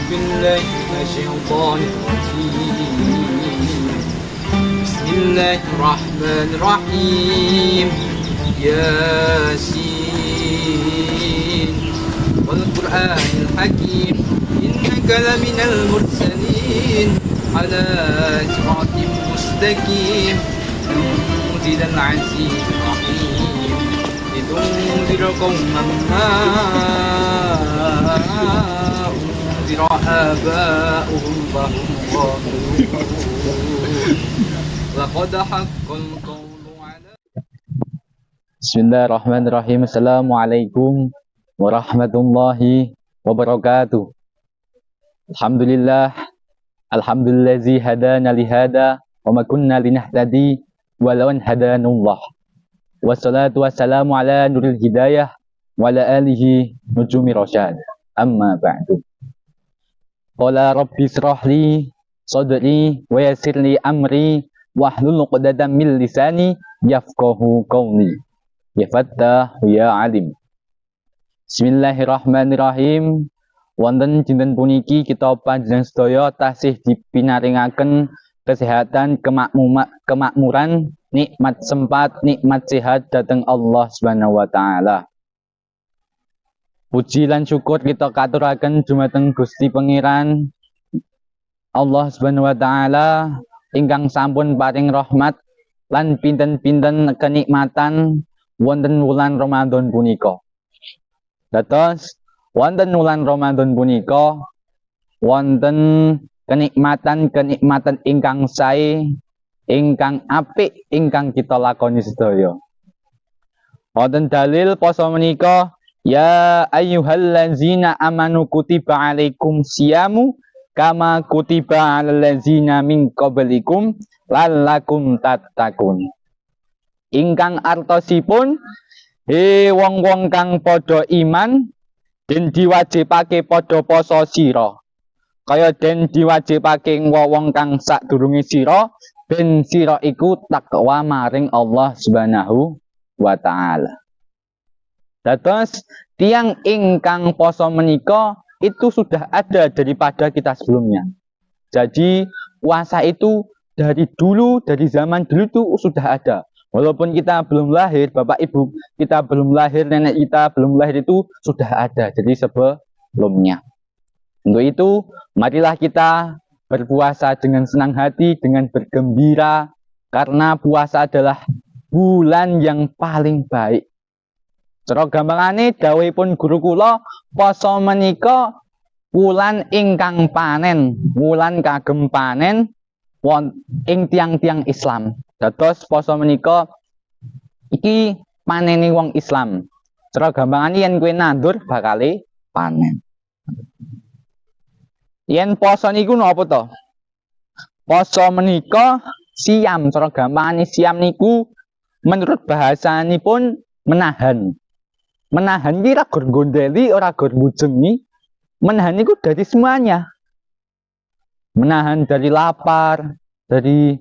بالله من الشيطان الرجيم. بسم الله الرحمن الرحيم. ياسين والقرآن الحكيم إنك لمن المرسلين على صراط مستقيم تنزيل العزيز الرحيم لتنذر قوما ما أنذر آباؤهم فهم غافلون لقد حق القول على. Bismillahirrahmanirrahim. Assalamualaikum warahmatullahi wabarakatuh. Alhamdulillah, alhamdulillazi hadana lihada wa ma kunna linahtadi walau an hadanallah. Wassalatu wassalamu ala nuril hidayah wa ala alihi nujumi rasyad. Amma ba'du. Qala rabbi srahli sadri wa yassirli amri wahlul 'uqdatam min lisani yafqahu qawli. Ya Fattah, ya Alim. Bismillahirrahmanirrahim. Wonten dinten puniki kita panjenengan sedaya tasih dipinaringaken kesehatan, kemakmuran, nikmat sempat, nikmat sehat dhateng Allah Subhanahu wa taala. Puji lan syukur kita katuraken dumateng Gusti Pangeran Allah Subhanahu wa taala ingkang sampun paring rahmat lan pinten-pinten kenikmatan wonten wulan Ramadan punika. Dados wonten wulan Ramadan punika wonten kenikmatan ingkang sae, ingkang apik ingkang kita lakoni sedaya. Wonten dalil poso menika, ya ayyuhallazina amanu kutiba alaikum siyamu kama kutiba alal ladzina min qablikum la'allakum tattaqun. Ingkang artosipun, he wong-wong kang padha iman den diwajibake padha poso sira, kaya den diwajibake wong kang sadurunge sira ben sira iku takwa maring Allah Subhanahu wa taala. Dados tiang ingkang poso menika itu sudah ada daripada kita sebelumnya. Jadi puasa itu dari dulu, dari zaman dulu itu sudah ada. Walaupun kita belum lahir, bapak ibu kita belum lahir, nenek kita belum lahir, itu sudah ada. Jadi sebelumnya. Untuk itu, marilah kita berpuasa dengan senang hati, dengan bergembira, karena puasa adalah bulan yang paling baik. Cara gampangane dawuhipun guru kula, poso menika wulan ingkang panen, wulan kagem panen ing tiang-tiang Islam. Dados poso menika iki panene wong Islam. Cara gampangane yen kowe nandur bakale panen. Yen poso niku napa to? Poso menika siam, cara gampangane siam niku menurut bahasanipun menahan. Menahan iki ora gur gondeli, ora gur mujengi. Menahan niku dari semuanya. Menahan dari lapar, dari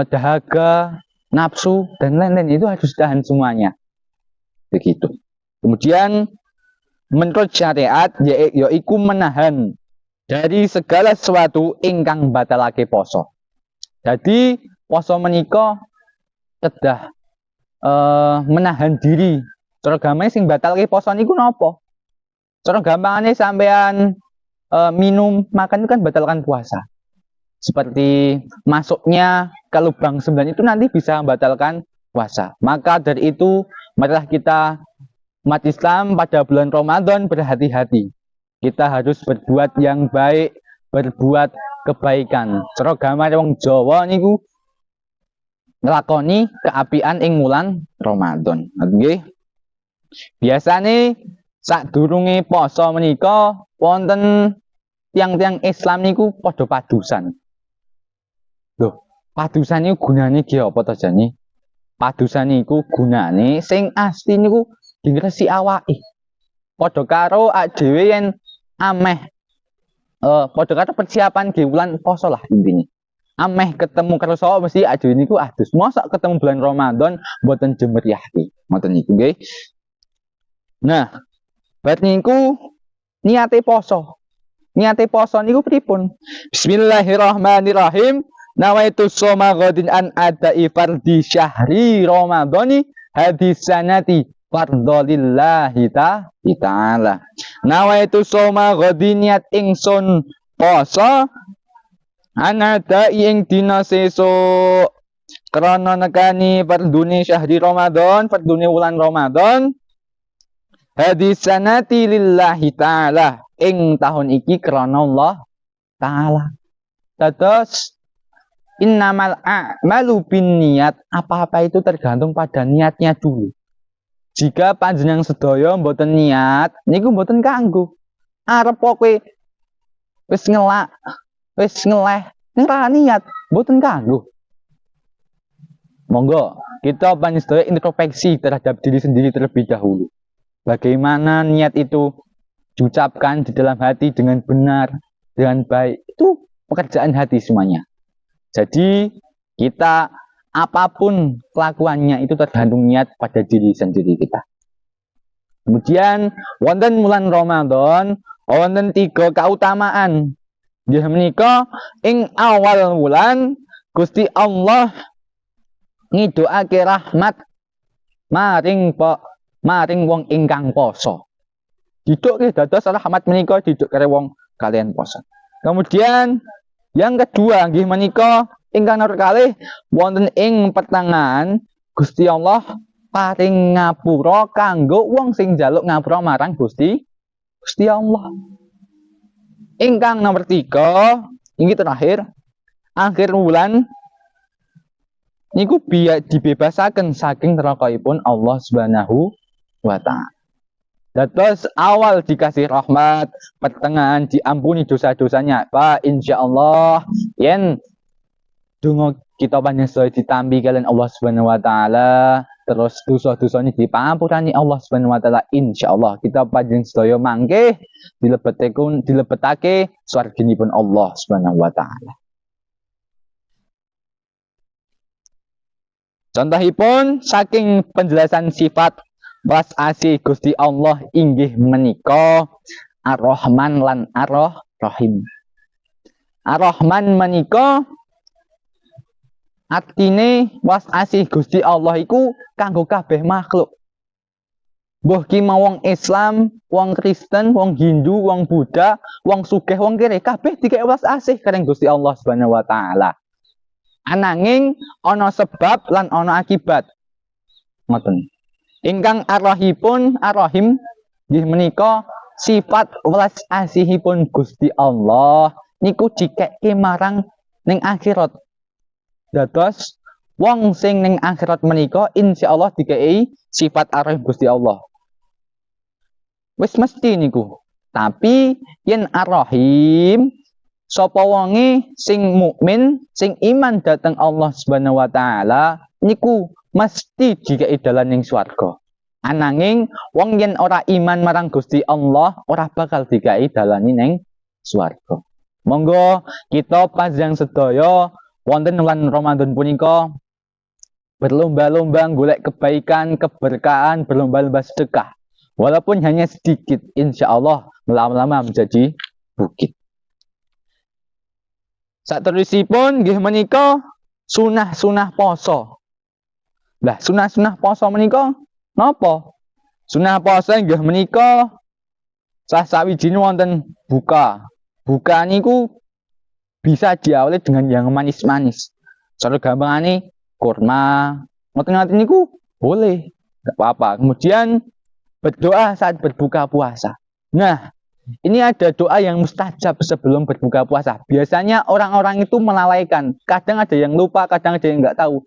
dahaga, nafsu, dan lain-lain, itu harus tahan semuanya. Begitu. Kemudian menurut syariat yaiku menahan dari segala sesuatu ingkang batalake poso. Jadi poso menika kedah menahan diri. Cara gampangane sing batalake poso niku napa? Cara gampangane sampean minum, makan itu kan batalkan puasa. Seperti masuknya ke lubang 9 itu nanti bisa membatalkan puasa. Maka dari itu, marilah kita umat Islam pada bulan Ramadan berhati-hati. Kita harus berbuat yang baik, berbuat kebaikan. Cara gampangane wong Jawa niku nglakoni keapian ing wulan Ramadan. Nggih. Biasane sadurunge poso menika wonten tiang-tiang Islam niku padha padusan. Loh, padusan niku gunane ki apa to jane? Padusan niku gunane sing asli niku diresiki awake. Padha karo dhewe yen ameh padha karo persiapan ge wulan poso lah intine. Ameh ketemu karo saha mesti dhewe niku adus. Mosok ketemu bulan Ramadan mboten jemeriah ki. Ngoten niku nggih. Nah, bar niku niate poso. niate poso niku pripun? Bismillahirrahmanirrahim. Nawaitu soma ghadin an adai fardi syahri ramadhani hadis sanati fardolillahi ta'ala. Nawaitu soma ghadin niat ingsun poso an adai ing dina sesuk krana nekani fardune syahri Ramadan, fardune wulan Ramadan. Hadis sanati lillahi ta'ala ing tahun iki krana Allah ta'ala. Dados innamal a'malu binniyat, apa-apa itu tergantung pada niatnya dulu. Jika panjenengan sedaya mboten niat, niku mboten kanggo. Arep kowe wis ngelak, wis ngeleh, ning ra niat, mboten kanggo. Monggo kita panjenengan sedaya introspeksi terhadap diri sendiri terlebih dahulu. Bagaimana niat itu diucapkan di dalam hati dengan benar, dengan baik. Itu pekerjaan hati semuanya. Jadi kita apapun kelakuannya itu tergantung niat pada diri sendiri kita. Kemudian wonten bulan Ramadan, wonten 3 keutamaan. Nggih menika ing awal bulan Gusti Allah ngidokake rahmat maring wong ingkang poso. Didukke dados rahmat menika didukke wong kalian poso. Kemudian yang kedua nggih menika ingkang nomor kalih wonten ing pertengahan Gusti Allah paring ngapura kanggo wong sing njaluk ngapura marang Gusti Allah. Ingkang nomor 3 ini terakhir akhir bulan niku dibebasaken saking nerakaipun Allah Subhanahu wa taala. Dados awal dikasih rahmat, pertengahan diampuni dosa-dosanya. Pak insyaallah yen donga kita panjenengan ditampi kalian Allah Subhanahu wa taala, terus dosa-dosanya dipampurani Allah Subhanahu wa taala, insyaallah kita panjenengan sedaya mangke dilebetake swarganipun Allah Subhanahu wa taala. Contohipun saking penjelasan sifat was asih Gusti Allah inggih menika Ar-Rahman lan Ar-Rahim. Ar-Rahman menika artine was asih Gusti Allah iku kanggo kabeh makhluk. Mbah ki wong Islam, wong Kristen, wong Hindu, wong Buddha, wong sugih, wong kere kabeh dikek was asih karo Gusti Allah Subhanahu wa taala. Ananging ana sebab lan ana akibat. Ngoten. Ingkang Ar-Rahipun Ar-Rahim nggih menika sifat welas asihipun Gusti Allah niku dikekke marang ning akhirat. Dados wong sing ning akhirat menika insyaallah dikei sifat Ar-Rahim Gusti Allah. Wis mesti niku. Tapi yen Ar-Rahim sapa wonge sing mukmin, sing iman dhateng Allah Subhanahu wa taala niku mesti dikei dalan ning swarga. Ananging wong yen ora iman marang Gusti Allah ora bakal dikei dalan ning swarga. Monggo kita panjenengan sedaya wonten wulan Ramadan punika berlomba-lomba golek kebaikan, keberkahan, berlomba-lomba sedekah. Walaupun hanya sedikit, insyaallah lama-lama menjadi bukit. Saterusipun nggih menika sunah-sunah poso. Lah sunah-sunah poso menika napa? Sunah poso nggih menika sawijine wonten buka. Buka niku bisa diawali dengan yang manis-manis. Cara gampangane kurma, ngoten-ngoten niku boleh, enggak apa-apa. Kemudian berdoa saat berbuka puasa. Nah, ini ada doa yang mustajab sebelum berbuka puasa. Biasanya orang-orang itu melalaikan. Kadang ada yang lupa, kadang ada yang nggak tahu.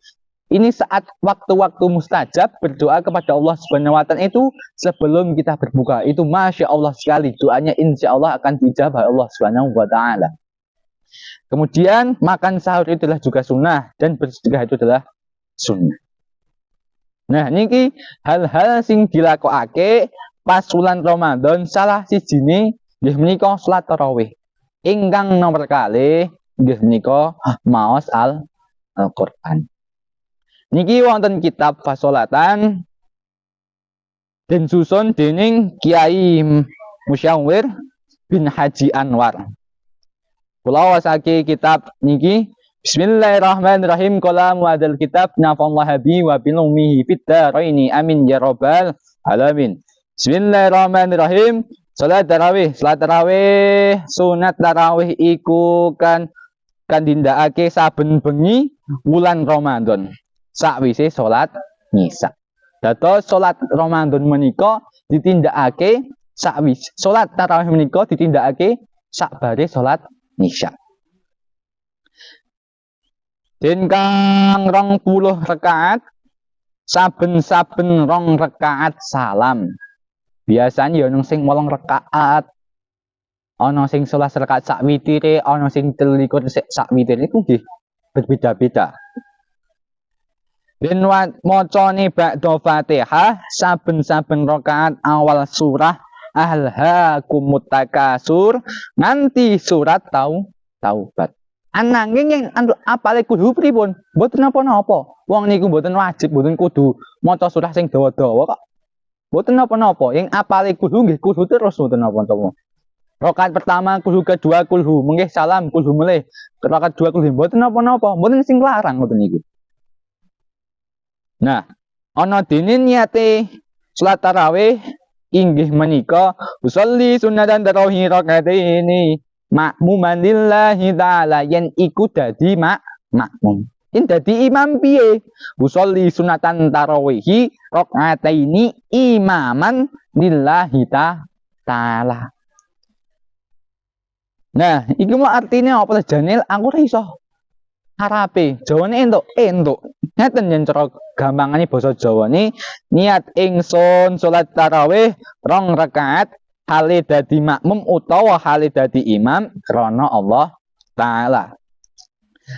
Ini saat waktu-waktu mustajab berdoa kepada Allah Subhanahu wa taala itu sebelum kita berbuka. Itu masya Allah sekali. Doanya insya Allah akan dijabah Allah Subhanahu wa taala. Kemudian makan sahur itu adalah juga sunnah dan bersedekah itu adalah sunnah. Nah, niki hal-hal sing dilakokake pas bulan Ramadan salah sijine nggih menika salat tarawih. Ingkang nomor kalih nggih menika maos Al-Qur'an. Niki wonten kitab Fasolatan den susun dening Kiai Musyawir bin Haji Anwar. Kula wasake kitab niki Bismillahirrahmanirrahim. Qala muadzal kitab nafallahu bi wa bil ummihi fid daraini amin ya rabbal alamin. Bismillahirrahmanirrahim. Salat tarawih sunat tarawih iku kan dindakake saben bengi wulan Ramadan sakwise salat nyisa. Dados salat Ramadan menika ditindakake sakwise salat tarawih menika ditindakake sakbare salat nyisa. Den kang 20 rakaat saben-saben 2 rakaat salam. Biasane ya ono sing 8 rakaat. Ana sing 11 rakaat sak witire, ana sing 23 sak witire iku nggih berbeda-beda. Den macane ba'da Fatihah saben-saben rakaat awal surah Alhaakumut Takasur nganti surat Taubat. Ananging yang apale kudu pripun? Mboten napa-napa. Wong niku mboten wajib, mboten kudu maca surah sing dawa-dawa kok. Mboten napa-napa. Yang apale kudu nggih kudu terus mboten napa-napa. Rakaat pertama kulhu, kedua kulhu, menggih salam kulhu melih. Rakaat kedua kulhu mboten napa-napa, mboten sing larang ngoten niku. Nah, ana dene niate salat tarawih inggih menika usolli sunatan tarawih rakaataini makmuman lillahi ta'ala yen iku dadi makmum. Yen dadi imam piye? Usolli sunatan tarawih rakaataini imaman lillahi ta'ala. Nah, iki mau artinya apa Janil? Aku ora iso Arabe. Jawane entuk. Ngeten yen cara gampangane basa Jawane niat ingsun salat tarawih 2 rakaat hale dadi makmum utawa hale dadi imam krana Allah taala.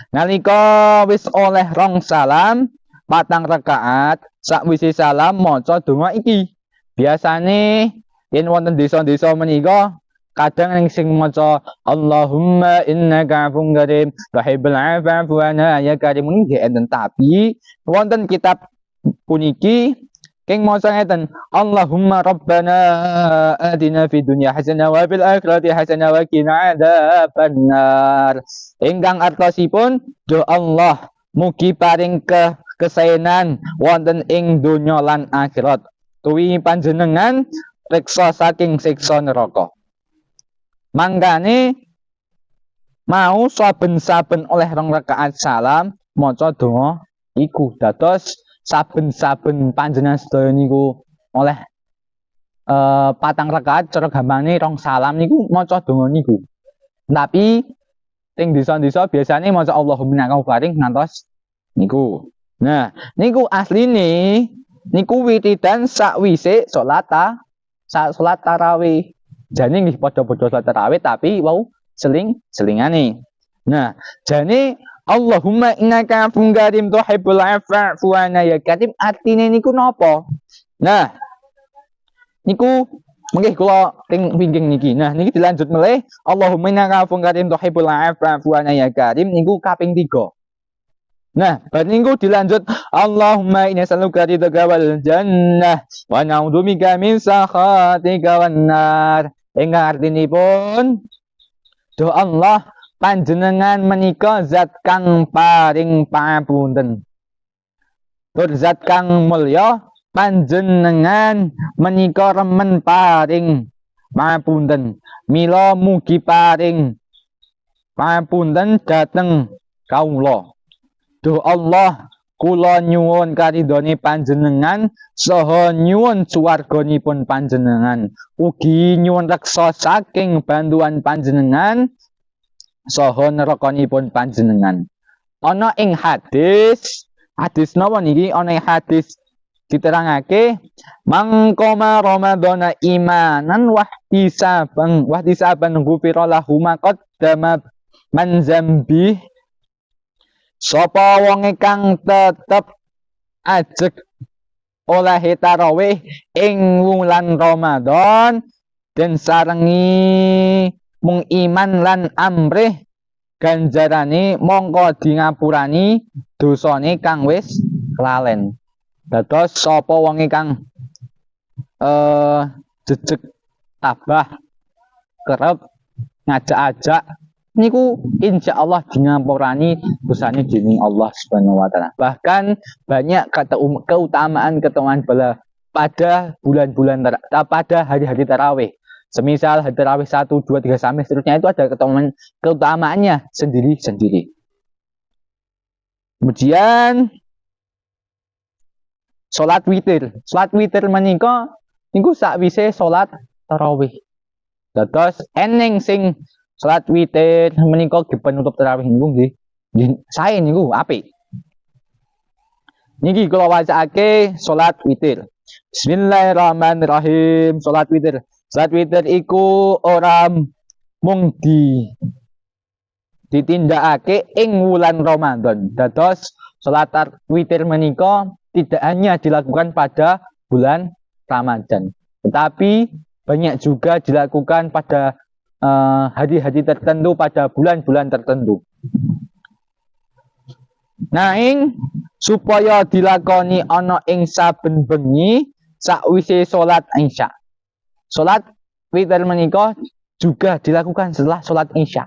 Nalika wis oleh 2 salam 4 rakaat sakwise salam maca donga iki. Biasane yen wonten desa-desa menika kadang yang sing maca Allahumma innaka afuwwun karim tuhibbul afwa fa'fu anna ya karim nggih enten, tapi wonten kitab puniki keng maca ngeten Allahumma rabbana atina fid dunya hasanah wa fil akhirati hasanah wa qina adzabannar. Ingkang artosipun do Allah mugi paring kesaenan wonten ing donya lan akhirat tuwi panjenengan reksa saking siksa neraka. Mangkane mau saben-saben oleh 2 rakaat salam maca donga iku. Dados saben-saben panjenengan sedaya niku oleh 4 rakaat cara gampangane 2 salam niku maca donga niku. Tapi ting desa-desa biasane maca Allahumma innaka faring ngantos niku. Nah, niku asline niku wiridan sakwise salat tarawih. Jane nggih padha-padha salat tarawih tapi wau selingane. Nah, jane Allahumma innaka afuwwun karim tuhibbul afwa fa'fu anna ya karim artine niku napa? Nah, niku mengki kula ting wingking niki. Nah, niki dilanjut melih Allahumma innaka afuwwun karim tuhibbul afwa fa'fu anna ya karim niku kaping 3. Nah, bar niku dilanjut Allahumma inna nas'aluka ridhaka wal jannah wa na'udzubika min sakhatika wan nar. Ingkang artinipun do Allah panjenengan menika zat kang paring pamunten. Tur zat kang mulya panjenengan menika remen paring pamunten. Mila mugi paring pamunten dhateng kawula. Duh Allah, kula nyuwun karidhone panjenengan saha nyuwun suwarganipun panjenengan. Ugi nyuwun reksa saking bantuan panjenengan saha nerakanipun panjenengan. Ana ing hadis napa niki? Ana ing hadis diterangake mangkoma Ramadhana imanan wahtisaban ghufira lahu ma qaddama man zambi. Sapa wonge kang tetep ajeg oleh tarawih ing wulan Ramadan den sarengi mung iman lan amrih ganjarane mongko di ngapurani dosane kang wis lalen. Dados sapa wonge kang jejeg tabah kerep ngajak-ajak niku insyaallah dingampurani dosane dening Allah Subhanahu wa taala. Bahkan banyak keutamaan pada bulan-bulan pada hari-hari tarawih. Semisal hari tarawih 1, 2, 3 sampai seterusnya itu ada keutamaannya sendiri-sendiri. Kemudian salat witir. Salat witir menika niku sakwise salat tarawih. Dados eneng sing salat witir menika penutup tarawih niku nggih sae niku apik. Niki kula wacake salat witir. Bismillahirrahmanirrahim. Salat witir. Salat witir iku ora mung ditindakake ing wulan Ramadan. Dados salat witir menika tidak hanya dilakukan pada bulan Ramadan, tetapi banyak juga dilakukan pada hari-hari tertentu, pada bulan-bulan tertentu. Nah, supaya dilakoni ana ing saben bengi sakwise salat Isya. Salat witir menika juga dilakukan setelah salat Isya.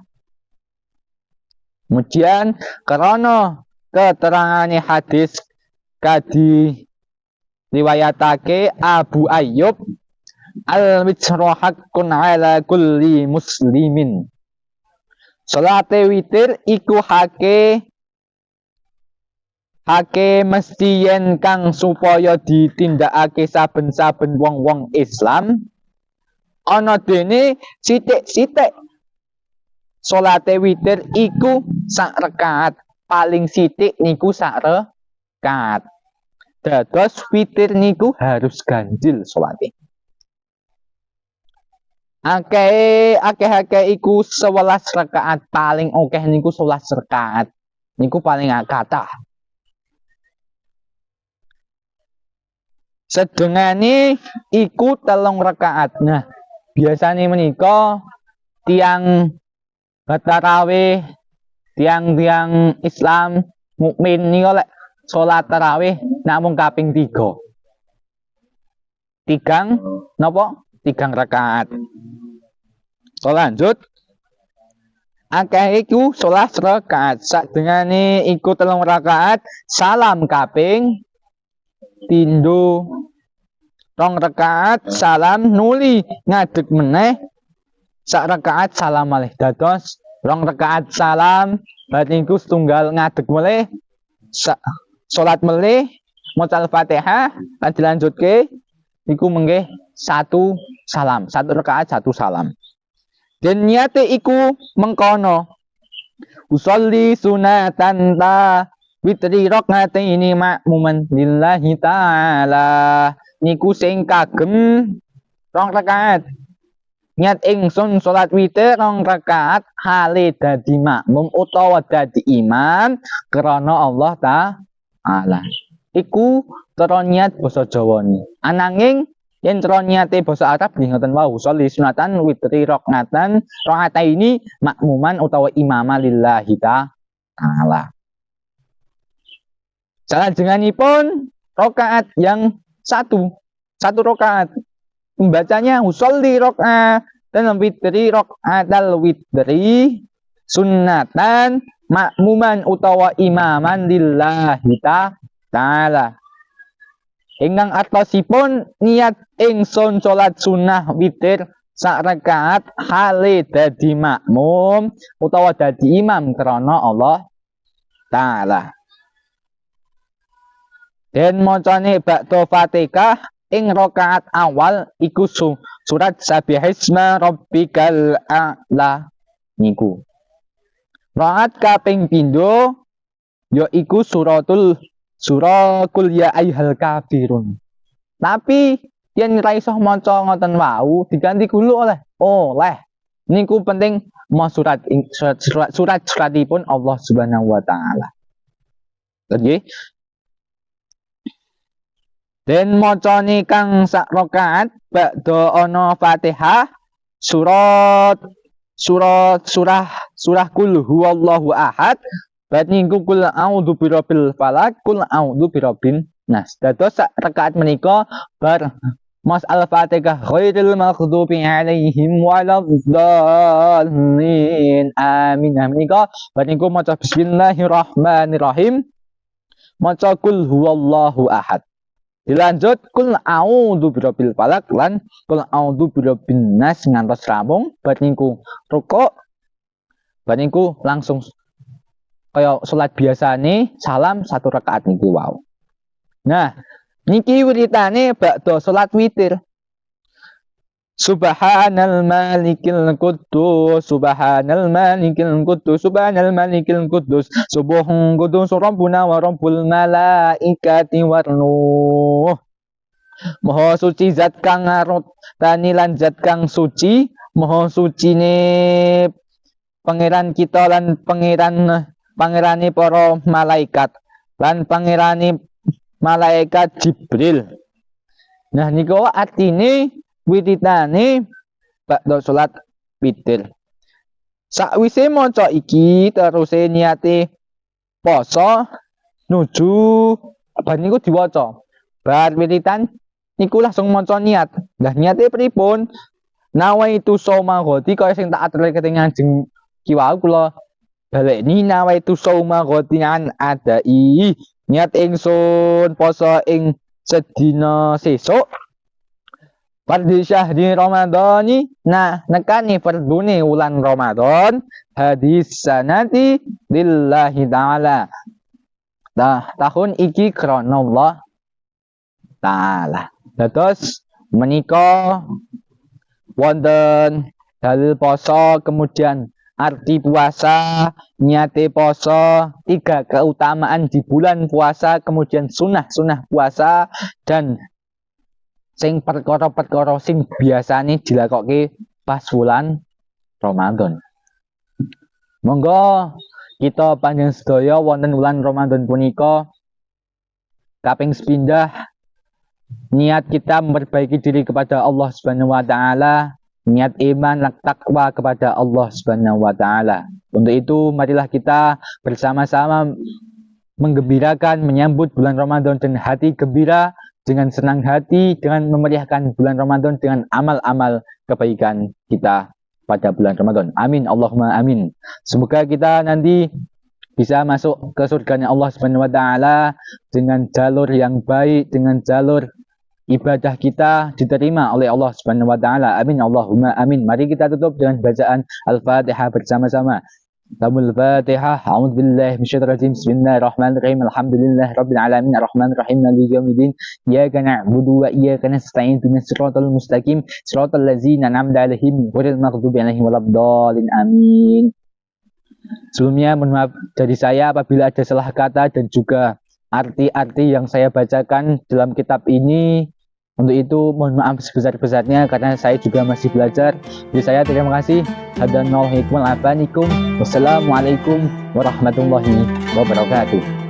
Kemudian karena keterangane hadis kadi riwayatake Abu Ayyub al-witru haqqun ala kulli muslimin. Salate witir iku hake mesti yen kang supaya ditindakake saben-saben wong-wong Islam ana dene sithik-sithik. Salate witir iku sak rakaat, paling sithik niku sak rakaat. Dados witir niku harus ganjil salate. Akeh iku 11 rakaat, paling akeh niku 11 rakaat. Niku paling kathah. Sedengane iku 3 rakaat. Nah, biasane menika tiang tarawih, tiang Islam mukmin niku lek salat tarawih namung kaping 3. 3 rakaat. So lanjut. Akeh iku 11 rakaat. Sadengane iku 3 rakaat, salam kaping pindho. 2 rakaat salam nuli ngadeg meneh, sak rakaat salam malih. Dados 2 rakaat salam, bar niku setunggal ngadeg malih, salat malih, maca Al-Fatihah, lan dilanjutke niku menggih 1 salam, 1 rakaat 1 salam. Dan niate iku mengkono. Usolli sunatan ta witri rakaataini ma'muman lillahi ta'ala. Niku sing kagem 2 rakaat. Niat ingsun salat witir 2 rakaat hale dadi makmum utawa dadi imam krana Allah Ta'ala. Iku cara niat basa Jawa ni. Ananging yen cara niate basa Arab nggih ngoten wau. Sholli sunatan witri rakaatan rakaataini makmuman utawa imama lillahi ta'ala. Salajengipun rakaat yang 1 rakaat. Pembacanya usolli rakaat dan witri rakaatal witri sunnatan makmuman utawa imaman lillahi ta'ala. Ingkang artosipun niat ingsun salat sunnah witir sak rakaat hale dadi makmum utawa dadi imam krana Allah Ta'ala. Dan macane ba'da Fatihah ing rakaat awal iku surat Sabbihisma rabbikal a'la niku. Rakaat kaping pindho ya iku surah Qul ya ayyuhal kafirun. Tapi yen ra iso maca ngoten wau diganti kulo oleh. Niku penting mau suratipun Allah Subhanahu wa taala. Nggih. Den macane kang sak rakaat ba'da ana Fatihah surah Qul huwallahu ahad. Bat niku kul a'udzu birabbil falaq, kul a'udzu birabbin nas. Dados sak rakaat menika bar Mas Al-Fatihah ghairil maghdubi alaihim waladdallin. Amin. Nah menika bar niku maca bismillahirrahmanirrahim. Maca kul huwallahu ahad. Dilanjut kul a'udzu birabbil falaq lan kul a'udzu birabbin nas ngantos rampung. Bar niku rukuk. Bar niku langsung kaya salat biasane salam 1 rakaat niki wow. Nah, niki wiritane bakda salat witir. Subhanal malikil quddus, subhanal malikil quddus, subhanal malikil quddus, subuhun quddus rabbuna wa rabbul malaikati warnuh. Maha suci zat kang ngarutani lan zat kang suci, maha sucine pangeran kita lan pangerane para malaikat lan pangerane malaikat Jibril. Nah niku artine wiritane bakda salat witir. Sakwise maca iki terus niate poso nuju bar niku diwaca. Bar wiritan niku langsung maca niat. Lah niate pripun? Nawaitu soma ghoti kaya sing tak aturke ketingan jeng kiwau kula baleni nawaitu soma ghoti an adai. Niat ingsun poso ing sedina sesuk fardhi syahri ramadhani. Nah nekani fardune wulan Ramadan hadis sanati lillahi ta'ala. Nah tahun iki krana Allah taala. Dados menika wonten dalil poso, kemudian arti puasa, niate poso, 3 keutamaan di bulan puasa, kemudian sunah-sunah puasa, dan sing perkara-perkara sing biasane dilakoke pas bulan Ramadan. Monggo kita panjang sedaya wonten bulan Ramadan punika kaping sepindah niat kita memperbaiki diri kepada Allah Subhanahu wa taala. Niat iman dan takwa kepada Allah Subhanahu wa taala. Untuk itu marilah kita bersama-sama menggembirakan menyambut bulan Ramadan dengan hati gembira, dengan senang hati, dengan memeriahkan bulan Ramadan dengan amal-amal kebaikan kita pada bulan Ramadan. Amin Allahumma amin. Semoga kita nanti bisa masuk ke surganya Allah Subhanahu wa taala dengan jalur yang baik, dengan jalur ibadah kita diterima oleh Allah Subhanahu wa taala. Amin Allahumma amin. Mari kita tutup dengan bacaan Al-Fatihah bersama-sama. Al-Fatihah. A'udzubillahi minasyaitonir rajim. Bismillahirrahmanirrahim. Alhamdulillahirabbil alamin arrahmanirrahim maliki yaumiddin. Iyyaka na'budu wa iyyaka nasta'in. Ihdinas siratal mustaqim. Siratal ladzina an'amta 'alaihim ghairil maghdubi 'alaihim waladdallin. Amin. Sebelumnya mohon maaf dari saya apabila ada salah kata dan juga arti-arti yang saya bacakan dalam kitab ini. Untuk itu mohon maaf sebesar-besarnya karena saya juga masih belajar. Jadi saya terima kasih. Hadanallahu hikmul afanikum. Wassalamualaikum warahmatullahi wabarakatuh.